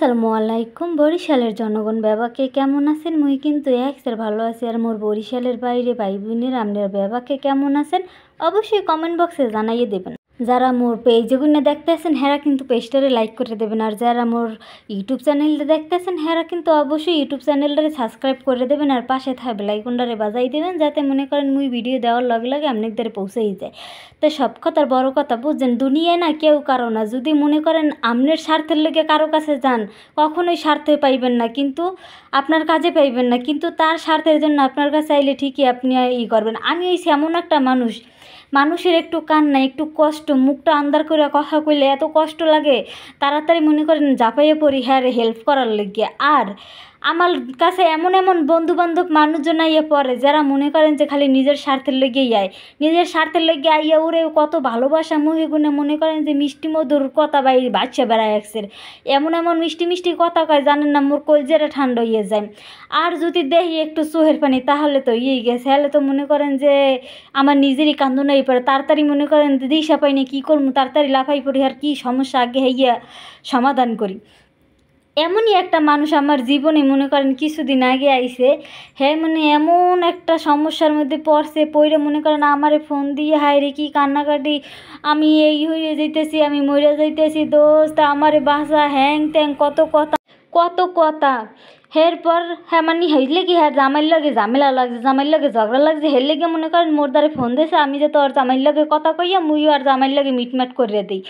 আসসালামু আলাইকুম। বরিশালের জনগণ বাবাকে কেমন আছেন? মুই কিন্তু একসের ভালো আছি। আর মোর বরিশালের বাইরে ভাই বোনের আপনার বাবাকে কেমন আছেন অবশ্যই কমেন্ট বক্সে জানাইয়ে দেবেন। যারা মোর পেজে গুনে দেখতেছেন হেরা কিন্তু পেজটারে লাইক করে দেবেন। আর যারা মোর ইউটিউব চ্যানেলটা দেখতেছেন হেরা কিন্তু অবশ্যই ইউটিউব চ্যানেলটারে সাবস্ক্রাইব করে দেবেন আর পাশে থাকা বেল আইকনটারে বাজাই দেবেন, যাতে মনে করেন মুই ভিডিও দেওয়ার লগে লগে আপনাদের পৌঁছেই যায়। তো সব কথার বড় কথা বুঝছেন, দুনিয়ায় না কেউ কারো না। যদি মনে করেন আপনার স্বার্থের লেগে কারো কাছে যান, কখনোই স্বার্থে পাইবেন না, কিন্তু আপনার কাজে পাইবেন না, কিন্তু তার স্বার্থের জন্য আপনার কাছে আইলে ঠিকই আপনি করবেন। আমি হইছি এমন একটা মানুষ, মানুষের একটু কান্না একটু কষ্ট, মুখটা আন্দার করে কথা কইলে এত কষ্ট লাগে, তাড়াতাড়ি মনে করেন ঝাঁপাইয়ে পড়ি হ্যাঁ হেল্প করার লেগে। আর আমার কাছে এমন এমন বন্ধু বান্ধব মানুষজন আইয়া পড়ে যারা মনে করেন যে খালি নিজের স্বার্থের লেগেই আয়, নিজের স্বার্থের লেগে আইয়া ওরে কত ভালোবাসা মুহে গুনে মনে করেন যে মিষ্টি মধুর কথা বাচ্চা বেড়ায় একসের, এমন এমন মিষ্টি মিষ্টি কথা কয় জানেন না, মোর কলজেরা ঠান্ডা হয়ে যায়। আর যদি দেখি একটু চোহের পানি তাহলে তো গেছে, হলে তো মনে করেন যে আমার নিজেরই কান্দনাই পড়ে। তাড়াতাড়ি মনে করেন দিশা পাই না কী করবো, তাড়াতাড়ি লাফাই পড়ি আর কী সমস্যা আগে হইয়া সমাধান করি। এমনই একটা মানুষ আমার জীবনে মনে করেন কিছুদিন আগে আইছে, হ্যাঁ মানে এমন একটা সমস্যার মধ্যে পড়ে মনে করেন আমারে ফোন দিয়ে হায় রে কী কান্নাকাটি, আমি এই হয়ে যাইতেছি, আমি মরে যাইতেছি দোস্ত, আমারে বাসা হ্যাং ত্যাং কত কথা কত কথা। এরপর হ্যাঁ মানে হইলে কি হ্যাঁ জামাইর লাগে ঝামেলা লাগছে, জামাইর লাগে ঝগড়া লাগছে, হের লেগে মনে করেন মোর দ্বারে ফোন দিয়েছে, আমি যে তোর জামাইর লাগে কথা কইয়া মুইও আর জামাইর লাগে মিটমাট করে দিই।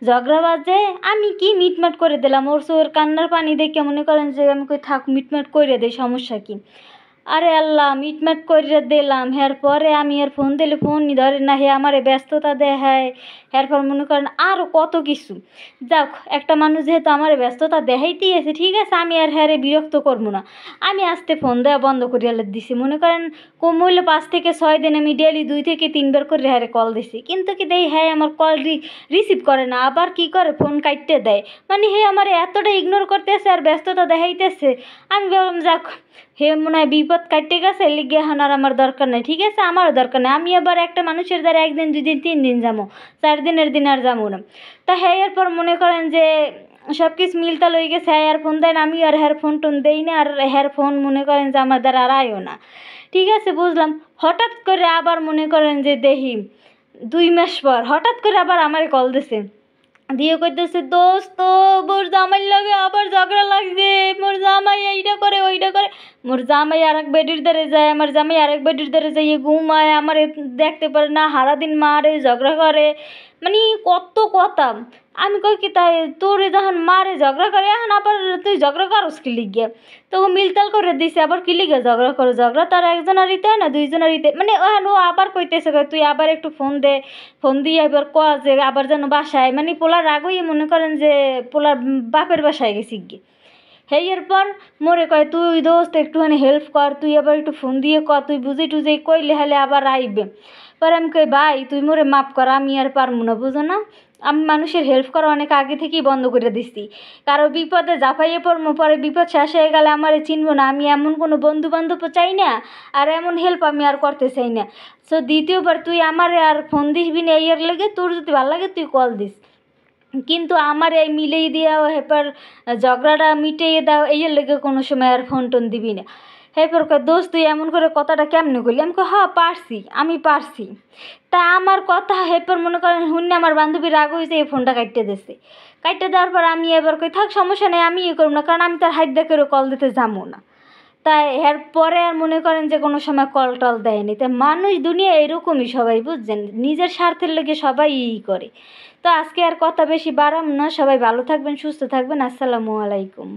ঝগড়া বাজে আমি কি মিটমাট করে দিলাম, ওর চোর কান্নার পানি দেখে মনে করেন যে আমি কই থাক মিটমাট করে দিই, সমস্যা কি। আরে আল্লাহ মিটমাট করে দিলাম, পরে আমি আর ফোন দিলে ফোনই ধরে না, হে আমারে ব্যস্ততা দেখায়। এরপর মনে করেন আরও কত কিছু। যাক, একটা মানুষ যেহেতু আমার ব্যস্ততা দেখাইতেই আছে, ঠিক আছে আমি আর হ্যারে বিরক্ত করবো না, আমি আস্তে ফোন দেওয়া বন্ধ করিয়া দিছি। মনে করেন কম হইলে 5 থেকে 6 দিন আমি ডেলি 2 থেকে 3 বার করে হ্যারে কল দিছি, কিন্তু কি দেই হ্যাঁ আমার কল রিসিভ করে না, আবার কি করে ফোন কাটতে দেয়। মানে হে আমার এতটা ইগনোর করতেছে আর ব্যস্ততা দেখাইতেছে। আমি ভাবলাম যাক হে মনে হয় বিপদ কাটতে গেছে, লিগে এখন আর আমার দরকার নেই, ঠিক আছে আমারও দরকার নেই। আমি আবার একটা মানুষের দ্বারা 1 দিন 2 দিন 3 দিন যাবো, 4 দিনের দিন আর যাবো না। তা হ্যাঁ এরপর মনে করেন যে সব কিছু মিলতা লই গেছে, হ্যাঁ আর ফোন দেয় না, আমি আর হ্যার ফোন টোন দেই না, আর হ্যার ফোন মনে করেন যে আমার দ্বারা আর আয়ও না, ঠিক আছে বুঝলাম। হঠাৎ করে আবার মনে করেন যে দেখি 2 মাস পর হঠাৎ করে আবার আমারে কল দিছে, দিয়ে কইতেছে দোস্ত মোর জামাই লাগে আবার ঝগড়া লাগছে, মোর জামাই এইটা করে ওইটা করে। মোর জামাই আর এক বেডির দ্বারে যায়, আমার জামাই আরেক বেডির দ্বারে যাইয়ে ঘুমায়, আমার দেখতে পারে না, সারাদিন মারে ঝগড়া করে, মানে কত কথা। আমি কই কি তাই তোরে যখন মারে ঝগড়া করে এখন আবার তুই ঝগড়া করস কি লিগে, তো মিলতাল করে দিছে আবার কি লিগে ঝগড়া করো, ঝগড়া তার একজনারিতে হয় না দুইজনারিতে। মানে ও আবার কইতেছে তুই আবার একটু ফোন দে, ফোন দিয়ে এবার ক যে আবার যেন বাসায়, মানে পোলার রাগই মনে করেন যে পোলার বাপের বাসায় গেছি গিয়ে। হেই এরপর মোরে কয় তুই দোস্ত একটুখানি হেল্প কর, তুই আবার একটু ফোন দিয়ে ক, তুই বুঝি টুঝি কইলে হলে আবার আইবে। পরে আমি কই ভাই তুই মোরে মাফ কর, আমি আর পারবো না, বুঝো না আমি মানুষের হেল্প করা অনেক আগে থেকেই বন্ধ করে দিছি। কারো বিপদে ঝাঁপাইয়ে পড়বো, পরে বিপদ শেষ হয়ে গেলে আমারে চিনবো না, আমি এমন কোনো বন্ধু বান্ধব চাই না, আর এমন হেল্প আমি আর করতে চাই না। সো দ্বিতীয়বার তুই আমারে আর ফোন দিসবি না, এর লেগে তোর যদি ভালো লাগে তুই কল দিস, কিন্তু আমার এই মিলেই দিয়াও হেপার ঝগড়াটা মিটিয়ে দাও এর লেগে কোনো সময় আর ফোন টোন দিবি না। হেপার কয় দোস্ত তুই এমন করে কথাটা কেমনে করলি, আমি কই হ্যাঁ পারছি, আমি পারছি। তা আমার কথা হেপার মনে করেন শুনে আমার বান্ধবী রাগ হয়েছে, এই ফোনটা কাটতে দিয়েছে। কাটতে দেওয়ার পর আমি এবার কই থাক সমস্যা নেই, আমি করব না, কারণ আমি তার হাত দিয়ে করে কল দিতে যাবো না। তাই এর পরে আর মনে করেন যে কোনো সময় কল টল দেয়নি। তাই মানুষ দুনিয়া এরকমই সবাই বুঝছেন, নিজের স্বার্থের লেগে সবাই করে। তো আজকে আর কথা বেশি বাড়াম না, সবাই ভালো থাকবেন সুস্থ থাকবেন, আসসালামু আলাইকুম।